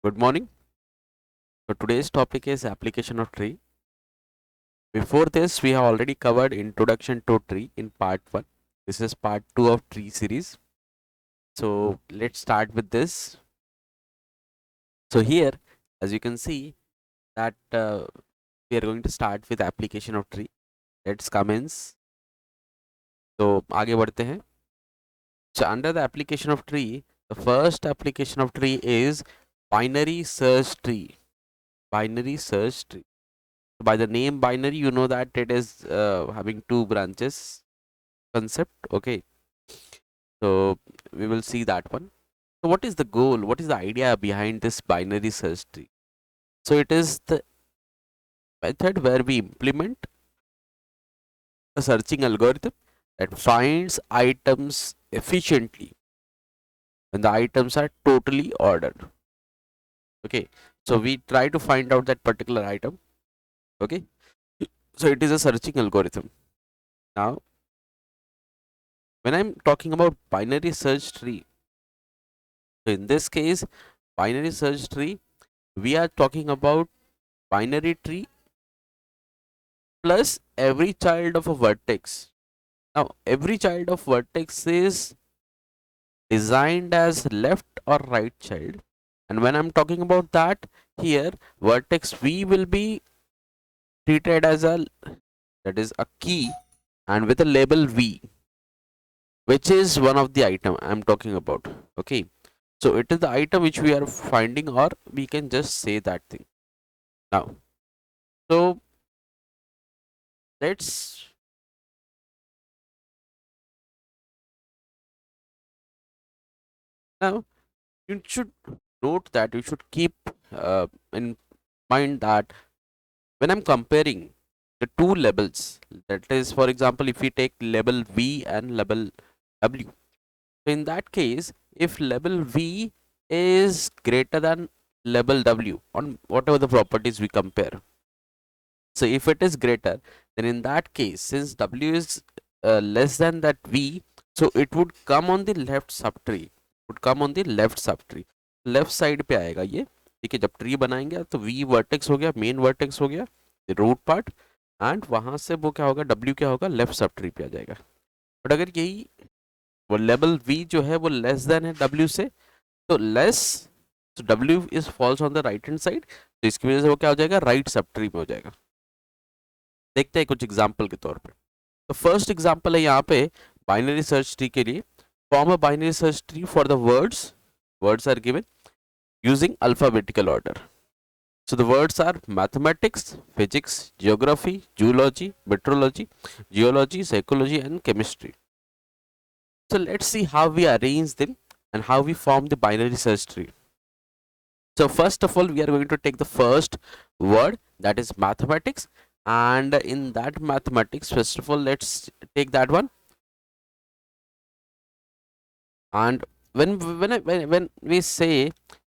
Good morning. So today's topic is application of tree. Before this, we have already covered introduction to tree in part 1. This is part 2 of tree series. So let's start with this. So here, as you can see that we are going to start with application of tree. Let's commence. तो आगे बढ़ते हैं. So under the application of tree, the first application of tree is binary search tree. Binary search tree. By the name binary, you know that it is having two branches concept. Okay, so we will see that one. So what is the goal, what is the idea behind this binary search tree? So it is the method where we implement a searching algorithm that finds items efficiently when the items are totally ordered. Okay, so we try to find out that particular item. Okay, so it is a searching algorithm. Now when I'm talking about binary search tree, so in this case, binary search tree, we are talking about binary tree plus every child of a vertex. Now, every child of vertex is designed as left or right child. And when I'm talking about that, here vertex V will be treated as a, that is a key, and with a label V, which is one of the item I'm talking about. Okay, so it is the item which we are finding, or we can just say that thing. Now, so let's now you should note that you should keep in mind that when I'm comparing the two labels, that is, for example, if we take label V and label W, so in that case, if label V is greater than label W on whatever the properties we compare, so if it is greater, then in that case, since W is less than that V, so it would come on the left subtree, would come on the left subtree, left side पे आएगा ये. ठीक है, जब tree बनाएंगे तो we vertex हो गया, मेन वर्टेक्स हो गया, रूट पार्ट, एंड वहां से वो क्या होगा, डब्ल्यू क्या होगा, लेफ्ट सब ट्री पे आ जाएगा. बट अगर यही वो लेवल वी जो है वो लेस देन है डब्ल्यू से, तो लेस, तो W is falls on the right hand side, तो इसकी वजह से वो क्या हो जाएगा, राइट सब ट्री में हो जाएगा. देखते हैं कुछ एग्जाम्पल के तौर पर. तो फर्स्ट एग्जाम्पल है यहाँ पे बाइनरी सर्च ट्री के लिए. Form a binary search tree for the words are given using alphabetical order. So the words are mathematics, physics, geography, zoology, meteorology, geology, psychology, and chemistry. So let's see how we arrange them and how we form the binary search tree. So first of all, we are going to take the first word, that is mathematics, and in that mathematics, first of all, let's take that one. And when we say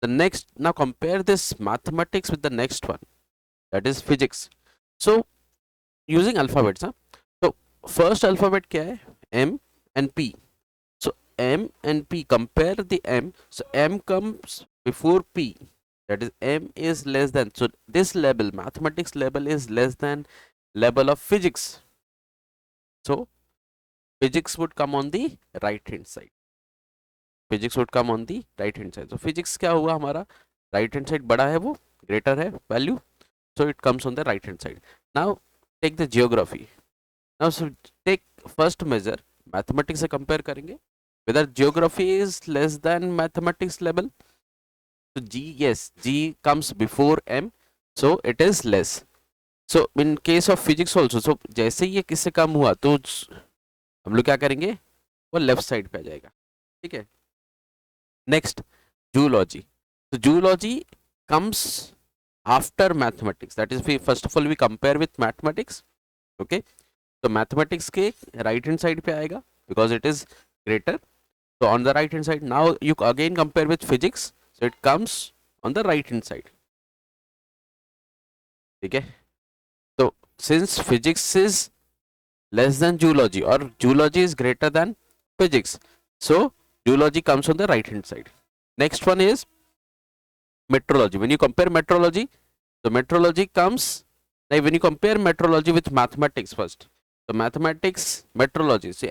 the next, now compare this mathematics with the next one, that is physics. So using alphabets, huh? So first alphabet क्या है, M and P. So M and P, compare the M. So M comes before P, that is M is less than, so this label, mathematics label, is less than label of physics. So physics would come on the right hand side. Physics would come on the right hand side. So physics क्या हुआ हमारा, right hand side बड़ा है, वो greater है value, so it comes on the right hand side. Now take the geography. Now so take first measure, mathematics से compare करेंगे whether geography is less than mathematics level. So G, yes, G comes before M, so it is less. So in case of physics also, so जैसे ये किससे कम हुआ तो हम लोग क्या करेंगे, वो लेफ्ट साइड पे आ जाएगा. ठीक है. Next, zoology. So zoology comes after mathematics. That is, we first of all we compare with mathematics. Okay. So mathematics के right hand side पे आएगा because it is greater. So on the right hand side. Now you again compare with physics. So it comes on the right hand side. Okay. So since physics is less than zoology, or zoology is greater than physics, so zoology comes on the right hand side. Next one is metrology. When you compare metrology, so metrology comes like when you compare metrology with mathematics first. तो mathematics metrology से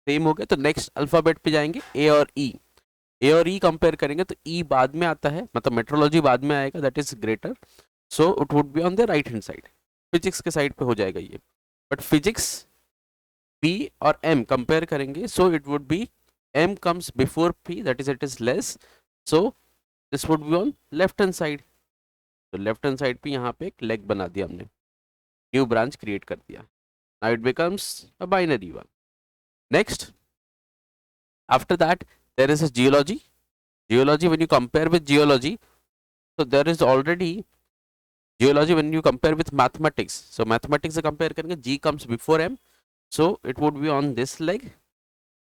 same हो गया, तो next alphabet पे जाएंगे ए और ई compare करेंगे, तो ई बाद में आता है, मतलब मेट्रोलॉजी बाद में आएगा, that is greater, so it would be on the right hand side, physics के साइड पे हो जाएगा ये, बट फिजिक्स पी और एम कंपेयर करेंगे, so it would be M comes before P, that is it is less, so this would be on left hand side, तो left hand side पे यहाँ पे एक लेग बना दिया हमने, न्यू ब्रांच क्रिएट कर दिया, now it becomes a binary one. Next, after that, there is a geology. Geology, when you compare with geology, so there is already geology when you compare with mathematics. So mathematics से compare करेंगे, G comes before M, so it would be on this leg,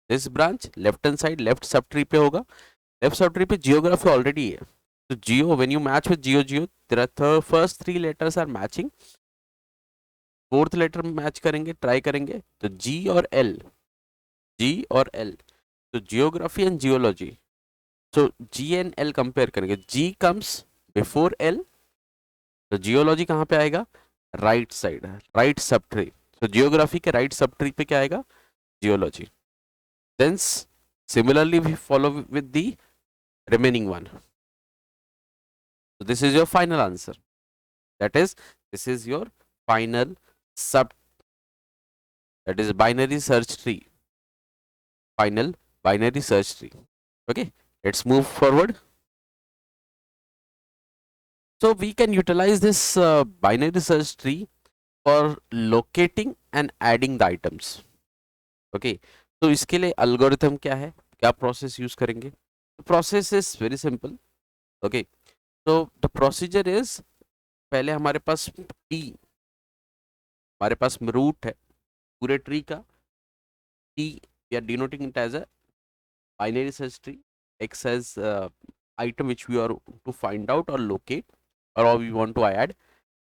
this branch, left hand side, left subtree पे होगा. Left subtree पे geography already है. So geo, when you match with geo, there are first three letters are matching. Fourth letter match करेंगे, try करेंगे, तो G और L, तो geography and geology, so G and L compare करेंगे, G comes before L, तो geology कहाँ पे आएगा, right side, right sub tree, तो जियोग्राफी के राइट सब ट्री पे क्या आएगा, geology. Then similarly we follow with the remaining one, so this is your final answer, that is this is your final sub, that is binary search tree, final binary search tree. Okay, let's move forward. So we can utilize this binary search tree for locating and adding the items. Okay, तो इसके लिए algorithm क्या है, क्या process use करेंगे, the process is very simple. Okay, so the procedure is, पहले हमारे पास t, हमारे पास root है पूरे tree का, t we are denoting it as a binary search tree, x as item which we are to find out or locate, or we want to add,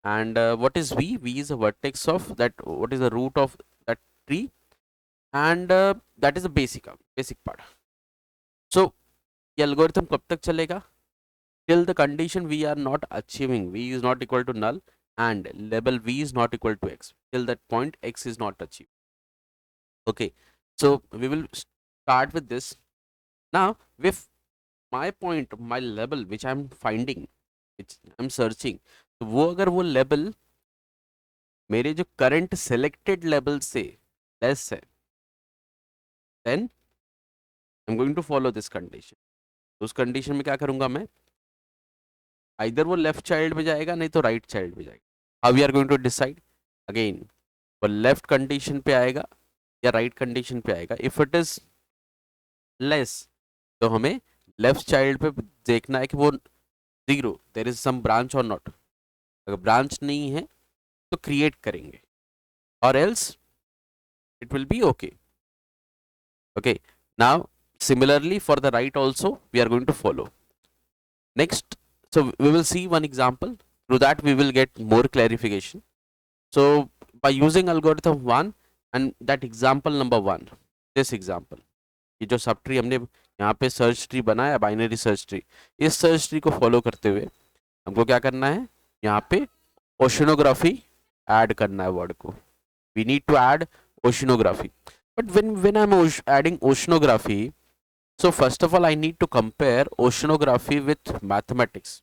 and what is v is a vertex of that, what is the root of that tree, and that is the basic part. So ये algorithm कब तक चलेगा, till the condition we are not achieving, v is not equal to null and label v is not equal to x, till that point x is not achieved. Okay, so we will start with this. Now with my point, my label which I am finding, which I am searching, तो वो अगर वो label मेरे जो current selected label से less है, then I am going to follow this condition. तो उस कंडीशन में क्या करूंगा मैं, इधर वो लेफ्ट चाइल्ड में जाएगा, नहीं तो राइट चाइल्ड में जाएगा. How we are going to decide, again वो लेफ्ट कंडीशन पे आएगा या राइट कंडीशन पे आएगा. इफ इट इज लेस, तो हमें लेफ्ट चाइल्ड पे देखना है कि वो zero, there is some branch और नॉट. अगर ब्रांच नहीं है तो क्रिएट करेंगे, और else it will be okay. Okay, now similarly for the right also we are going to follow. Next, so we will see one example, through that we will get more clarification. So by using algorithm 1 and that example number 1, this example, ये जो sub tree हमने यहाँ पे search tree बनाया, binary search tree, इस search tree को follow करते हुए हमको क्या करना है, यहाँ पे ओशनोग्राफी ऐड करना है वर्ड को. We need to add oceanography, but when I'm adding oceanography, so first of all I need to compare oceanography with mathematics.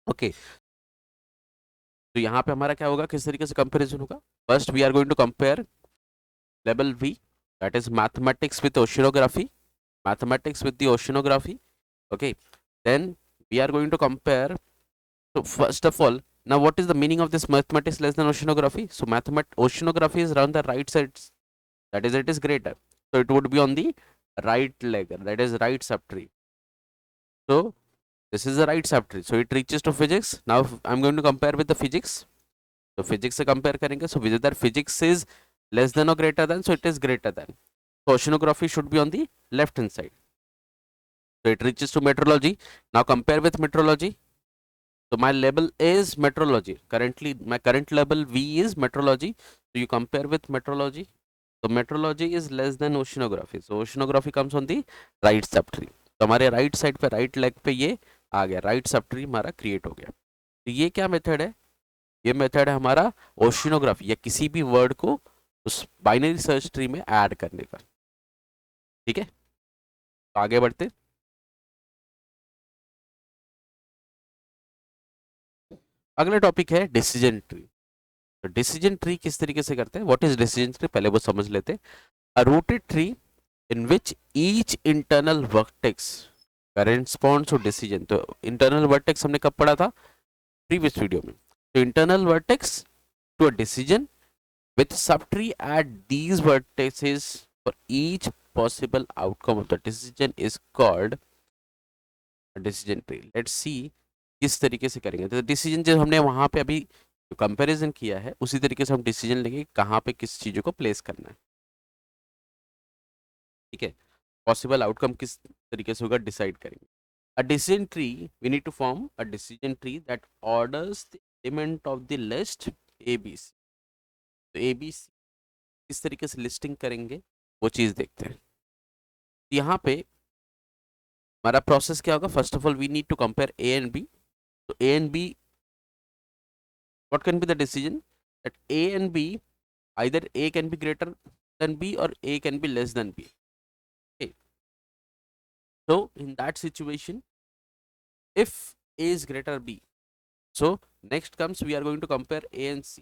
Okay, तो यहाँ पे हमारा क्या होगा, किस तरीके से कंपैरिजन होगा. First we are going to compare level V, that is mathematics with oceanography, mathematics with the oceanography. Okay, then we are going to compare. So first of all, now what is the meaning of this mathematics less than oceanography? So oceanography is around the right side, that is it is greater, so it would be on the right leg, that is right subtree. So this is the right subtree, so it reaches to physics. Now I'm going to compare with the physics, so physics से compare करेंगे, so whether physics is less than or greater than, so it is greater than, so oceanography should be on the left hand side, so it reaches to meteorology. Now compare with meteorology. So my label is meteorology. Currently, my current label V is meteorology. So you compare with meteorology. So meteorology is less than oceanography. So oceanography comes on the right subtree. तो हमारे right side पे right leg पे ये आ गया, right sub tree हमारा create हो गया। तो ये क्या मेथड है, ये मेथड है हमारा ओशिनोग्राफी या किसी भी वर्ड को उस बाइनरी सर्च ट्री में ऐड करने का। ठीक है, तो आगे बढ़ते। अगला टॉपिक है डिसीजन ट्री। तो डिसीजन ट्री किस तरीके से करते हैं, व्हाट इज डिसीजन ट्री, पहले वो समझ लेते हैं। A rooted tree in which each internal vertex corresponds to decision. तो इंटरनल वर्टेक्स हमने कब पढ़ा था, प्रीवियस वीडियो में। तो internal vertex to a decision with subtree at these vertices for each possible outcome of the decision is called a decision tree. Let's see किस तरीके से करेंगे। तो डिसीजन जो हमने वहां पे अभी कंपैरिजन किया है उसी तरीके से हम डिसीजन लेंगे कहाँ पे किस चीजों को प्लेस करना है। ठीक है, पॉसिबल आउटकम किस तरीके से होगा डिसाइड करेंगे। A decision tree, we need to form a decision tree that orders the element of the list A B C. तो ए बी सी किस तरीके से लिस्टिंग करेंगे वो चीज देखते हैं। यहाँ पे हमारा प्रोसेस क्या होगा, first of all we need to compare A and B. तो A and B, what can be the decision that A and B, either A can be greater than B और A can be less than B. So in that situation, if a is greater b, so next comes we are going to compare a and c.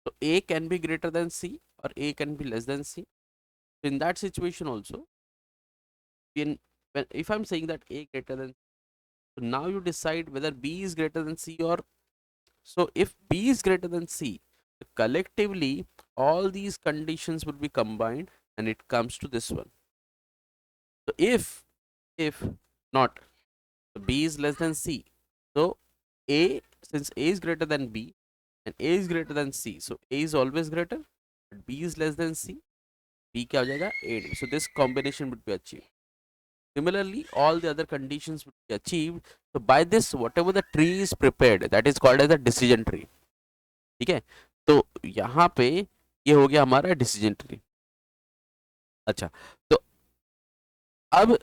So a can be greater than c or a can be less than c. So in that situation also, in when if I'm saying that a greater than, so now you decide whether b is greater than c or, so if b is greater than c, collectively all these conditions will be combined and it comes to this one. So if not, so b is less than c, so a, since a is greater than b and a is greater than c, so a is always greater but b is less than c, b क्या हो जाएगा a, so this combination would be achieved. Similarly all the other conditions would be achieved. So by this whatever the tree is prepared, that is called as a decision tree. ठीक है, तो यहाँ पे ये हो गया हमारा डिसीजन ट्री। अच्छा, तो अब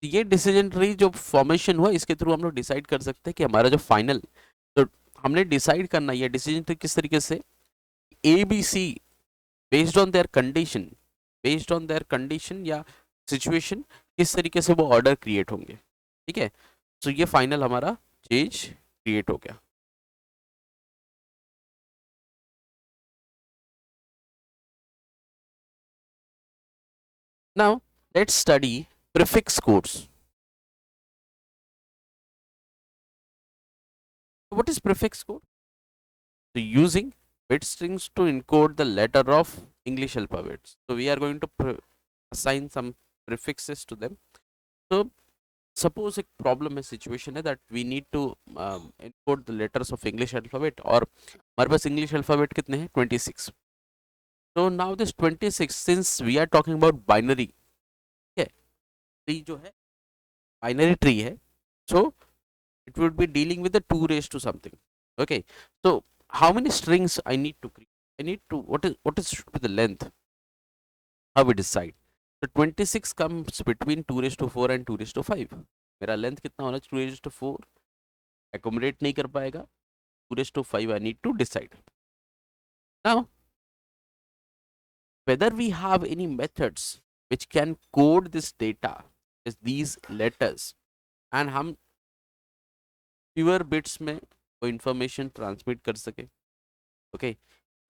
ये डिसीजन ट्री जो फॉर्मेशन हुआ इसके थ्रू हम लोग डिसाइड कर सकते हैं कि हमारा जो फाइनल, तो हमने डिसाइड करना है डिसीजन ट्री किस तरीके से, A B C based on their condition, based on their condition या सिचुएशन किस तरीके से वो ऑर्डर क्रिएट होंगे। ठीक है, तो ये फाइनल हमारा चेंज क्रिएट हो गया। Now let's study prefix codes. What is prefix code? So using bit strings to encode the letter of English alphabets. So we are going to assign some prefixes to them. So suppose a problem है, situation है that we need to encode the letters of English alphabet और हमारे पास English alphabet कितने हैं 26. So now this 26, since we are talking about binary, ठीक है, tree जो है binary tree है, so it would be dealing with the 2 raised to something. Okay, so how many strings I need to create? I need to, what is should be the length? How we decide? So 26 comes between 2 raised to 4 and 2 raised to 5. मेरा length कितना होना चाहिए? 2 raised to 4 accommodate नहीं कर पाएगा, 2 raised to 5 I need to decide. Now whether we have any methods which can code this data as these letters and हम fewer bits में वो information transmit कर सके. Okay,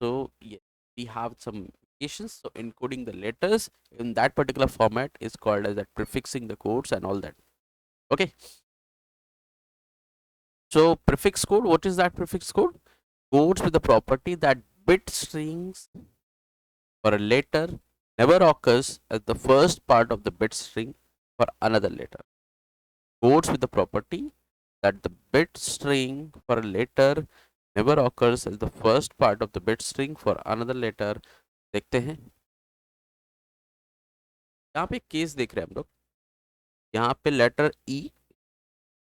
so yeah, we have some applications. So encoding the letters in that particular format is called as that prefixing the codes and all that. Okay, so prefix code, what is that prefix code? Codes with the property that bit strings for a letter never occurs as the first part of the bit string for another letter. Codes with the property that the bit string for a letter never occurs as the first part of the bit string for another letter. देखते हैं, यहाँ पे case देख रहे हैं हम लोग। यहाँ पे letter E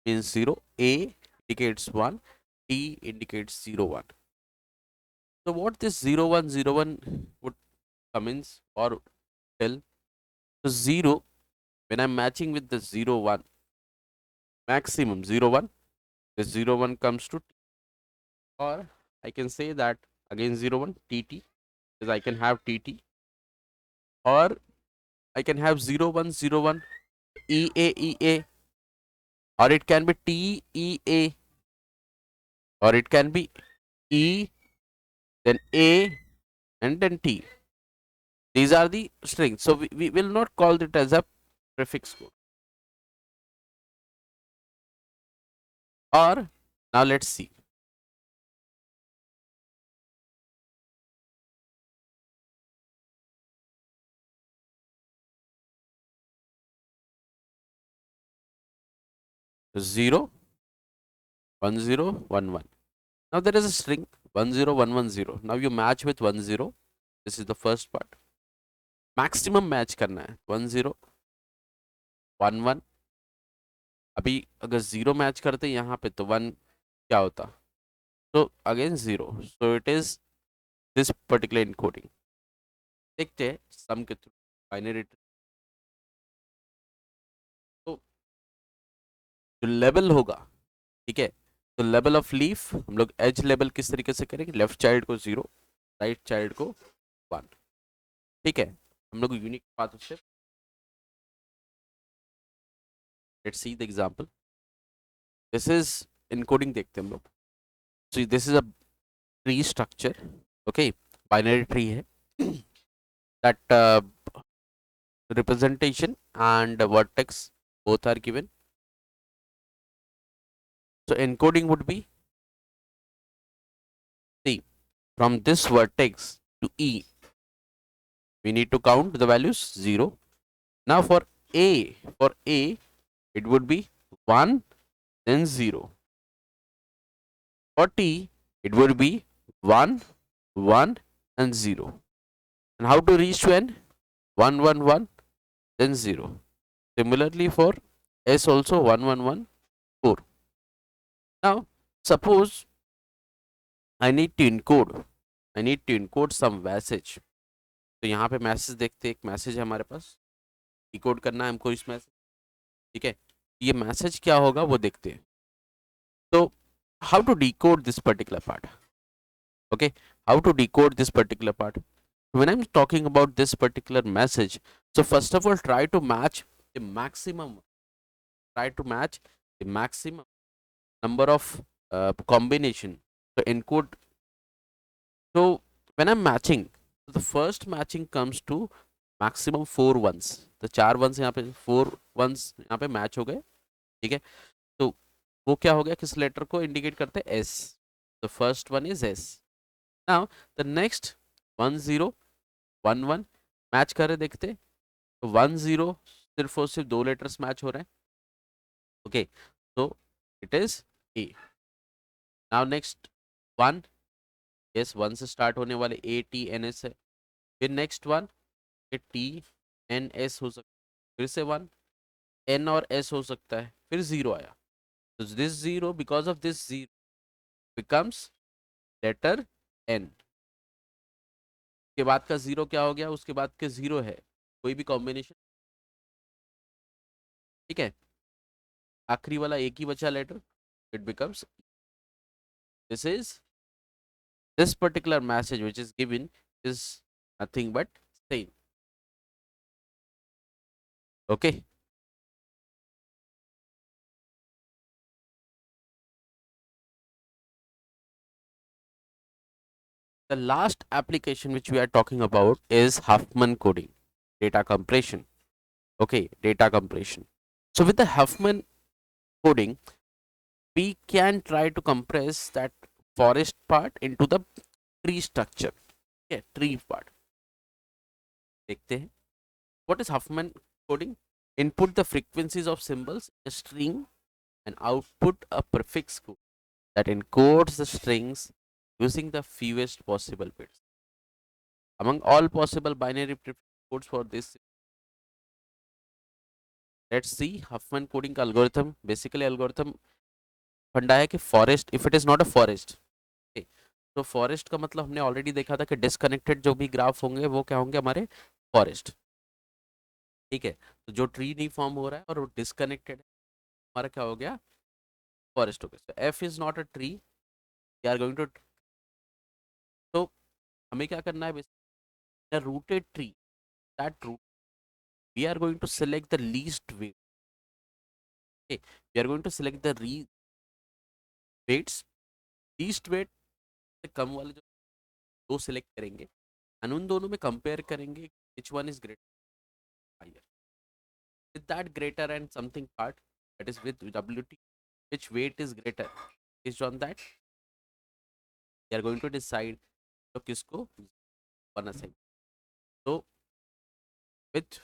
means 0, A indicates 1, T indicates 0 1. So what this 0 1 0 1 would commence or tell? So 0 when I'm matching with the 0 1, maximum 0 1, the 0 1 comes to t, or I can say that again 0 1 tt, because I can have tt, or I can have 0 1 0 1 ea, or it can be tea, or it can be e, then a, and then t. These are the strings, so we will not call it as a prefix code. Or now let's see, 0 1 0 1 1. Now there is a string 1 0 1 1 0. Now you match with 1 0. This is the first part. Maximum match करना है 1 0 1 1. अभी अगर 0 match करते यहाँ पे तो 1 क्या होता, so again 0, so it is this particular encoding. देखते हैं सम के थ्रू बाइनरी, तो जो लेवल होगा, ठीक है, तो लेवल ऑफ लीफ हम लोग एज लेवल किस तरीके से करेंगे, लेफ्ट चाइल्ड को 0, राइट चाइल्ड को 1, ठीक है, हम लोग यूनिक पाथ से let's see the example. This is encoding, देखते हैं हम लोग. So this is a tree structure, okay, binary tree है, that representation and vertex both are given. So encoding would be, see, from this vertex to e we need to count the values 0. Now for a it would be 1 then 0. For t it would be 1 1 and 0. And how to reach to n? 1 1 1 then 0. Similarly for s also 1 1 1 4. Now suppose I need to encode some message. तो यहाँ पे message देखते हैं, एक message है हमारे पास, decode करना है हमको इस मैसेज, ठीक है, ये मैसेज क्या होगा वो देखते हैं. तो how to decode this particular part, okay, how to decode this particular part. When I'm talking about this particular message, so first of all try to match the maximum, number of combination to encode. So when I'm matching, so the first matching comes to maximum 4 ones. तो 4 ones यहाँ पे 4 ones यहाँ पे match हो गए, ठीक है, तो वो क्या हो गया, किस लेटर को इंडिकेट करते हैं, S. The first one is S. Now the next 1 0 1 1 match कर रहे, देखते, तो 1 0 सिर्फ और सिर्फ 2 लेटर्स मैच हो रहे हैं, ओके, तो it is a. Now next 1, yes 1 से स्टार्ट होने वाले ए टी एन एस है. फिर next one T N S हो सकता है, फिर से 1 एन और एस हो सकता है, फिर 0 आया, तो this 0 because of this 0 becomes letter N. के बाद का 0 क्या हो गया, उसके बाद के 0 है कोई भी कॉम्बिनेशन, ठीक है, आखिरी वाला एक ही बचा letter, it becomes, this is this particular message which is given is nothing but same, okay. The last application which we are talking about is Huffman coding, data compression, okay, data compression. So with the Huffman coding we can try to compress that forest part into the tree structure, okay, tree part. देखते हैं, what is Huffman coding? Input the frequencies of symbols in a string and output a prefix code that encodes the strings using the fewest possible bits among all possible binary prefix codes for this. Let's see Huffman coding का algorithm. Basically algorithm फंडा है कि forest, if it is not a forest, okay, तो forest का मतलब हमने already देखा था कि डिस्कनेक्टेड जो भी ग्राफ होंगे वो क्या होंगे, हमारे फॉरेस्ट, ठीक है. तो जो ट्री नहीं फॉर्म हो रहा है और वो डिस्कनेक्टेड है, हमारा क्या हो गया, फॉरेस्ट हो गया. F is not a tree, we are going to. तो हमें क्या करना है, basically rooted tree, that root we are going to select the least weight. Okay, we are going to select the weights, least weight से कम वाले जो दो select करेंगे, और उन दोनों में कंपेयर करेंगे which one is greater, higher. With that greater and something part, that is with WT, which weight is greater, based on that we are going to decide तो किसको वन असाइन. तो with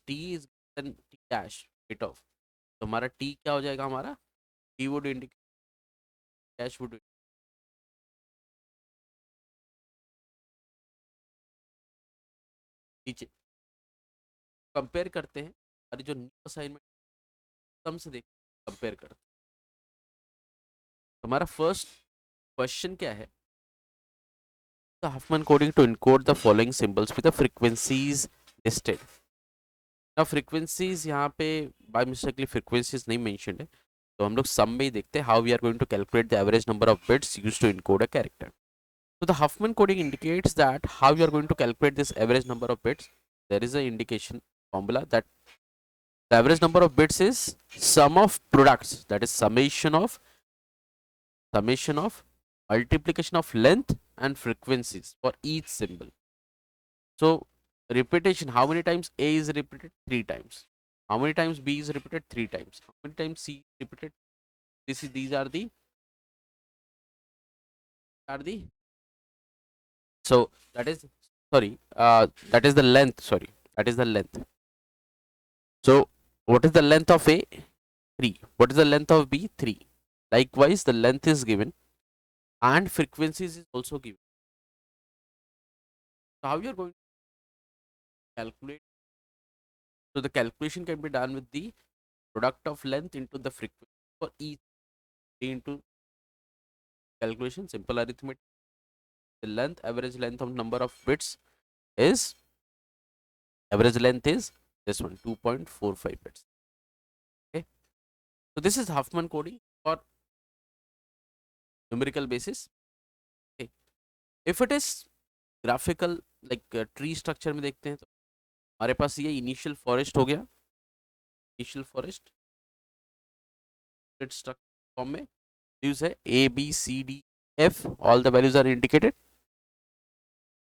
t is greater than t dash weight of, तो हमारा t क्या हो जाएगा, हमारा t would indicate, dash would नीचे. कंपेयर करते हैं और जो न्यू असाइनमेंट कम से देख कंपेयर करते हैं. हमारा फर्स्ट क्वेश्चन क्या है, the Huffman coding to encode the following symbols with the frequencies listed. now frequencies यहाँ पे by mistakenly frequencies नहीं mentioned है, तो हम लोग sum में ही देखते हैं how we are going to calculate the average number of bits used to encode a character. So the Huffman coding indicates that how you are going to calculate this average number of bits. There is a indication formula that the average number of bits is sum of products, that is summation of multiplication of length and frequencies for each symbol. So repetition, how many times A is repeated? 3 times. How many times B is repeated? 3 times. How many times C is repeated? These are the so that is sorry, that is the length, sorry, that is the length. So what is the length of A? 3. What is the length of B? 3. Likewise the length is given and frequencies is also given. So how you are going to calculate? So the calculation can be done with the product of length into the frequency for each into calculation, simple arithmetic. The length, average length of number of bits is, average length is this one, 2.45 bits. Okay, so this is Huffman coding for numerical basis. Okay, if it is graphical like tree structure में देखते हैं, तो हमारे पास ये initial forest हो गया, initial forest structure form में values है A B C D F, all the values are indicated.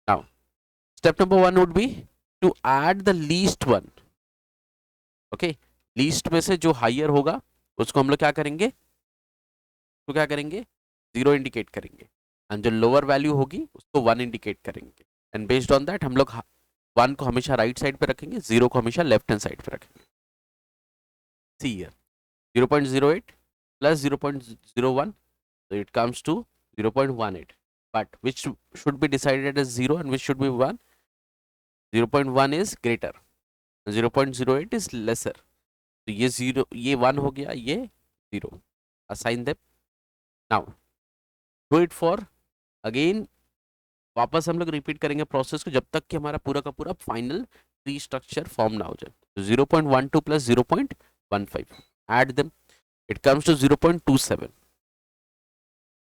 Now step number 1 would be to add the least one. Okay, least में से जो हायर होगा उसको हम लोग क्या करेंगे, तो क्या करेंगे, 0 इंडिकेट करेंगे, एंड जो लोअर वैल्यू होगी उसको 1 इंडिकेट करेंगे. एंड बेस्ड ऑन दैट हम लोग 1 को हमेशा राइट साइड पे रखेंगे, 0 को हमेशा लेफ्ट हैंड साइड पे रखेंगे. See here 0.08 plus 0.01, so it comes to 0.18, but which should be decided as 0 and which should be 1. 0.1 is greater, 0.08 is lesser. तो ये 0, ये 1 हो गया, ये 0. assign them. now do it for again, वापस हम लोग रिपीट करेंगे प्रोसेस को जब तक कि हमारा पूरा का पूरा फाइनल ट्री स्ट्रक्चर फॉर्म ना हो जाए. तो 0.12 plus 0.15, add them, it comes to 0.27.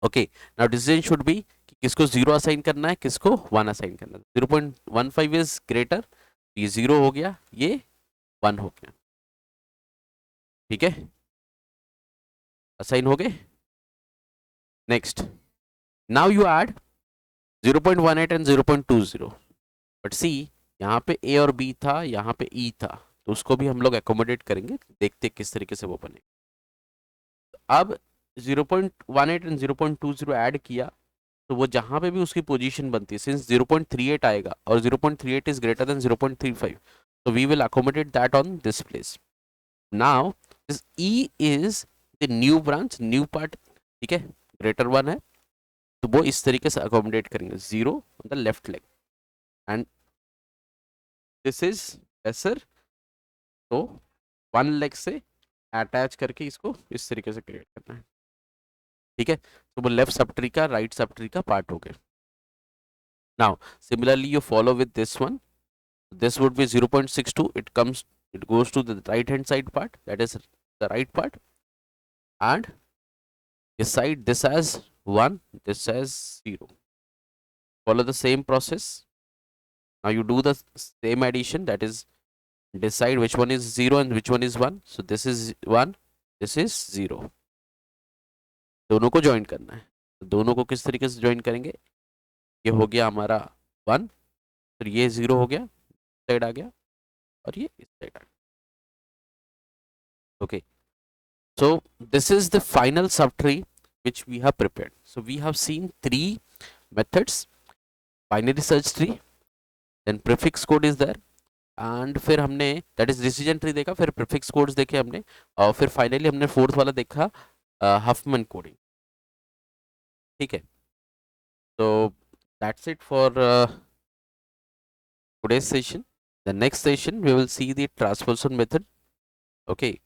Okay, now decision should be कि किसको 0 असाइन करना है, किसको 1 असाइन करना है. 0.15 इज ग्रेटर, ये 0 हो गया, ये 1 हो गया. ठीक है, असाइन हो गए. Next, now you add 0.18 and 0.20. But see यहाँ पे ए और बी था, यहाँ पे ई था, तो उसको भी हम लोग एकोमोडेट करेंगे, देखते किस तरीके से वो बने. अब 0.18 एंड 0.20 ऐड किया, तो वो जहां पे भी उसकी पोजीशन बनती है, सिंस 0.38 आएगा और 0.38 इज ग्रेटर देन 0.35, तो we will accommodate that on this place. Now this E is the new branch, new part. ठीक है, ग्रेटर 1 है, तो वो इस तरीके से अकोमोडेट करेंगे, 0 on the left leg and this is lesser, तो 1 लेग से अटैच करके इसको इस तरीके से क्रिएट करना है. ठीक है, तो वो लेफ्ट सब ट्री का राइट सब ट्री का पार्ट हो गया. Now, similarly, you follow with this one. This would be 0.62. It comes it goes to the right hand side part, that is the right part, and decide this as 1, this as 0. Follow the same process. Now you do the same addition, that is decide which one is 0 and which one is 1. So this is 1, this is 0. दोनों को join करना है. दोनों को किस तरीके से join करेंगे? ये हो गया हमारा 1, फिर ये 0 हो गया, साइड आ गया, और ये इस साइड आ गया. Okay, so this is the final subtree which we have prepared. So we have seen 3 methods: binary search tree, then prefix code is there, and फिर हमने that is decision tree देखा, फिर prefix codes देखे हमने, और फिर finally हमने fourth वाला देखा Huffman coding. ठीक है, so that's it for today's session. The next session we will see the transposition method. Okay,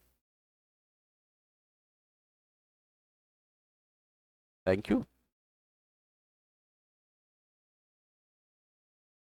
thank you.